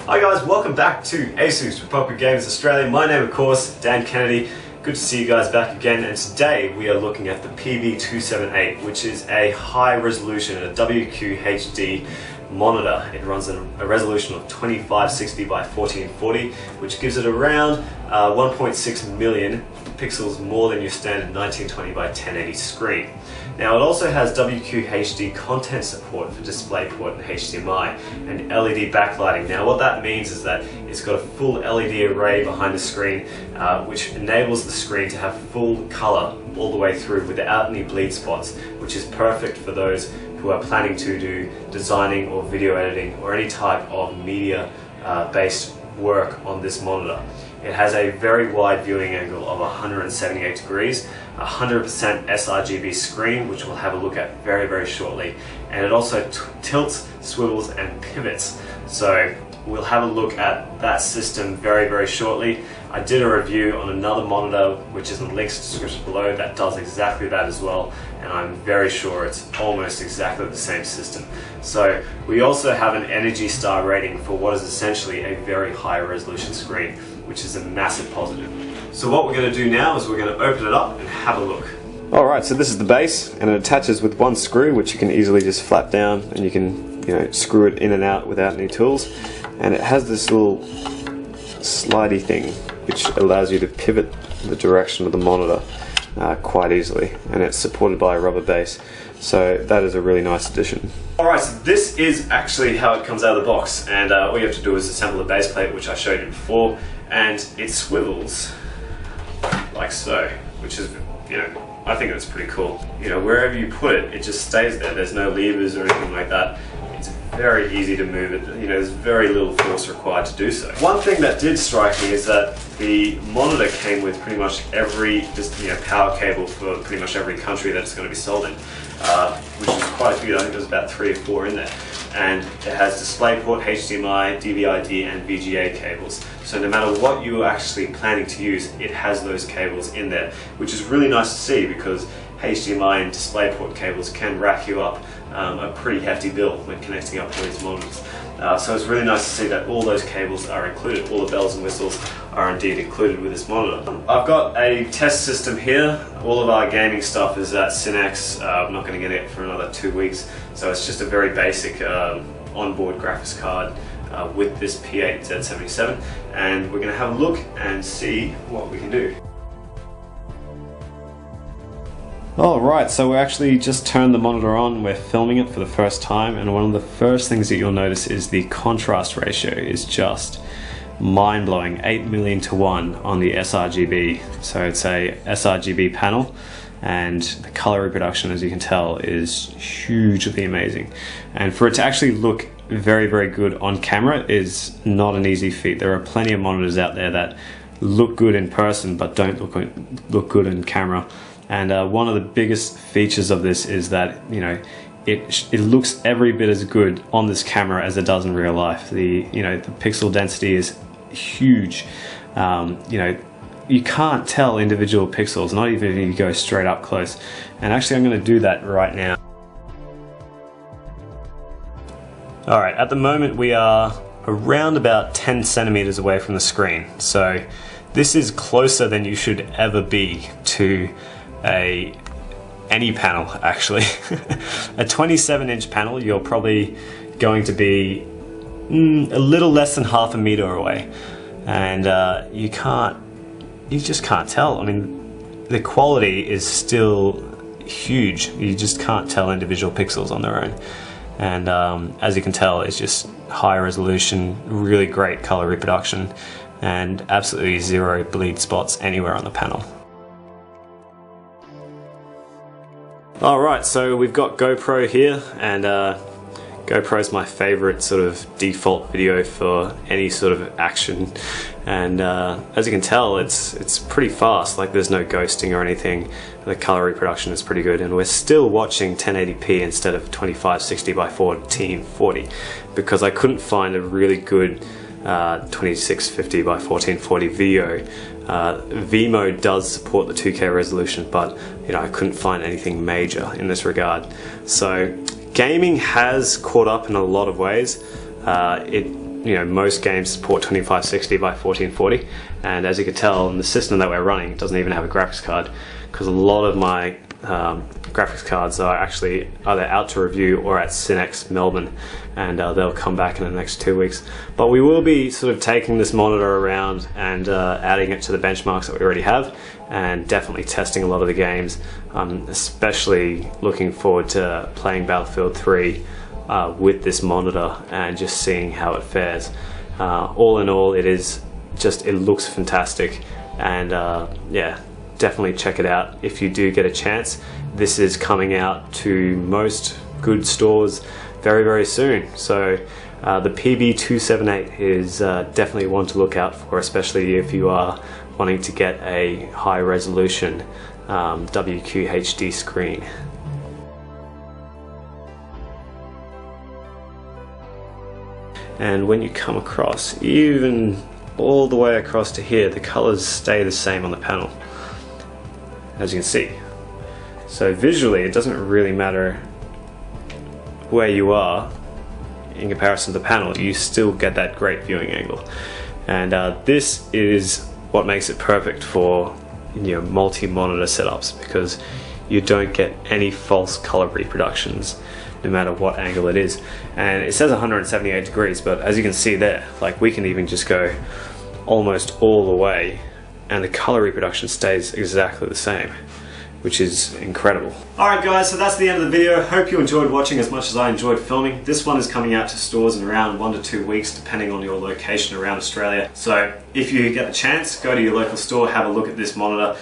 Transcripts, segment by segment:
Hi guys, welcome back to ASUS PB278Q Australia. My name of course, Dan Kennedy. Good to see you guys back again, and today we are looking at the PB278, which is a high resolution, a WQHD monitor. It runs at a resolution of 2560x1440, which gives it around 1.6 million pixels more than your standard 1920x1080 screen. Now it also has WQHD content support for DisplayPort and HDMI and LED backlighting. Now what that means is that it's got a full LED array behind the screen, which enables the screen to have full color all the way through without any bleed spots, which is perfect for those who are planning to do designing or video editing or any type of media based work on this monitor. It has a very wide viewing angle of 178 degrees, 100% sRGB screen, which we'll have a look at very shortly, and it also tilts, swivels and pivots. So we'll have a look at that system very shortly. I did a review on another monitor, which is in the links description below, that does exactly that as well, and I'm very sure it's almost exactly the same system. So we also have an Energy Star rating for what is essentially a very high resolution screen, which is a massive positive. So what we're going to do now is we're going to open it up and have a look. Alright, so this is the base, and it attaches with one screw, which you can easily just flap down, and you can screw it in and out without any tools. And it has this little slidey thing which allows you to pivot the direction of the monitor quite easily, and it's supported by a rubber base, so that is a really nice addition. Alright, so this is actually how it comes out of the box, and all you have to do is assemble the base plate, which I showed you before, and it swivels like so, which is, I think that's pretty cool. Wherever you put it, it just stays there. There's no levers or anything like that. It's very easy to move it. There's very little force required to do so. One thing that did strike me is that the monitor came with pretty much every power cable for pretty much every country that it's going to be sold in, which is quite a few. I think there's about 3 or 4 in there. And it has DisplayPort, HDMI, DVI-D and VGA cables. So no matter what you're actually planning to use, it has those cables in there, which is really nice to see, because HDMI and DisplayPort cables can rack you up a pretty hefty bill when connecting up to these monitors. So it's really nice to see that all those cables are included, all the bells and whistles are indeed included with this monitor. I've got a test system here. All of our gaming stuff is at Cinex. I'm not going to get it for another 2 weeks, so it's just a very basic onboard graphics card with this P8Z77, and we're going to have a look and see what we can do. Alright, so we actually just turned the monitor on, we're filming it for the first time, and one of the first things that you'll notice is the contrast ratio is just mind-blowing, 8 million to 1 on the sRGB. So it's a sRGB panel, and the color reproduction, as you can tell, is hugely amazing. And for it to actually look very good on camera is not an easy feat. There are plenty of monitors out there that look good in person but don't look good in camera. And one of the biggest features of this is that it looks every bit as good on this camera as it does in real life. The pixel density is huge. You can't tell individual pixels, not even if you go straight up close. And actually I'm going to do that right now. Alright, at the moment we are around about 10 centimeters away from the screen. So this is closer than you should ever be to any panel, actually. A 27-inch panel, you're probably going to be a little less than half a meter away, and you just can't tell. I mean, the quality is still huge. You just can't tell individual pixels on their own, and as you can tell, it's just high resolution, really great color reproduction, and absolutely zero bleed spots anywhere on the panel. Alright, so we've got GoPro here, and GoPro is my favorite sort of default video for any sort of action, and as you can tell, it's pretty fast. Like, there's no ghosting or anything. The color reproduction is pretty good, and we're still watching 1080p instead of 2560x1440 because I couldn't find a really good 2650x1440 video. V-Mode does support the 2K resolution, but I couldn't find anything major in this regard. So gaming has caught up in a lot of ways. It most games support 2560 by 1440, and as you can tell in the system that we're running, it doesn't even have a graphics card, because a lot of my graphics cards are actually either out to review or at Cinex Melbourne, and they'll come back in the next 2 weeks. But we will be sort of taking this monitor around and adding it to the benchmarks that we already have, and definitely testing a lot of the games, especially looking forward to playing Battlefield 3 with this monitor and just seeing how it fares. All in all, it looks fantastic, and yeah, definitely check it out if you do get a chance. This is coming out to most good stores very, very soon. So the PB278 is definitely one to look out for, especially if you are wanting to get a high resolution WQHD screen. And when you come across, even all the way across to here, the colors stay the same on the panel, as you can see. So visually, it doesn't really matter where you are in comparison to the panel, you still get that great viewing angle. And this is what makes it perfect for multi-monitor setups, because you don't get any false color reproductions no matter what angle it is. And it says 178 degrees, but as you can see there, like, we can even just go almost all the way and the color reproduction stays exactly the same, which is incredible. Alright guys, so that's the end of the video. Hope you enjoyed watching as much as I enjoyed filming. This one is coming out to stores in around 1 to 2 weeks, depending on your location around Australia. So if you get the chance, go to your local store, have a look at this monitor.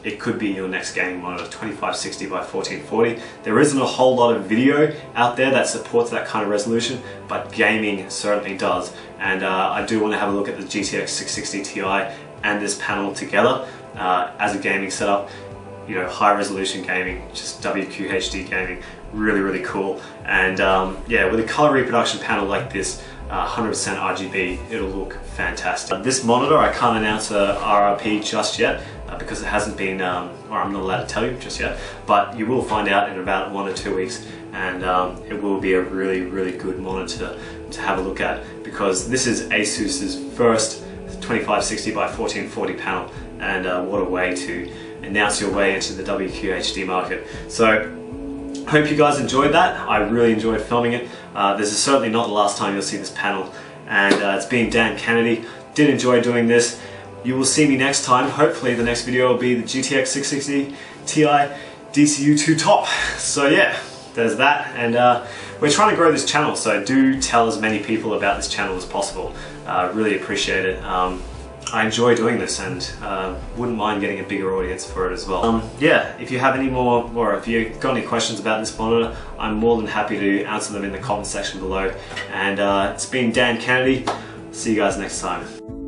It could be your next gaming monitor, 2560 by 1440. There isn't a whole lot of video out there that supports that kind of resolution, but gaming certainly does. And I do want to have a look at the GTX 660 Ti and this panel together as a gaming setup. High resolution gaming, just WQHD gaming, really, really cool. And yeah, with a color reproduction panel like this, 100% RGB, it'll look fantastic. This monitor, I can't announce a RRP just yet because it hasn't been, or I'm not allowed to tell you just yet, but you will find out in about 1 or 2 weeks, and it will be a really, really good monitor to have a look at, because this is ASUS's first 2560 by 1440 panel, and what a way to announce your way into the WQHD market. So hope you guys enjoyed that. I really enjoyed filming it. This is certainly not the last time you'll see this panel, and it's been Dan Kennedy. Did enjoy doing this. You will see me next time. Hopefully the next video will be the GTX 660 Ti DCU2 top. So yeah, there's that, and we're trying to grow this channel, so do tell as many people about this channel as possible. Really appreciate it. I enjoy doing this, and wouldn't mind getting a bigger audience for it as well. Yeah, if you have any more, or if you've got any questions about this monitor, I'm more than happy to answer them in the comment section below. And it's been Dan Kennedy. See you guys next time.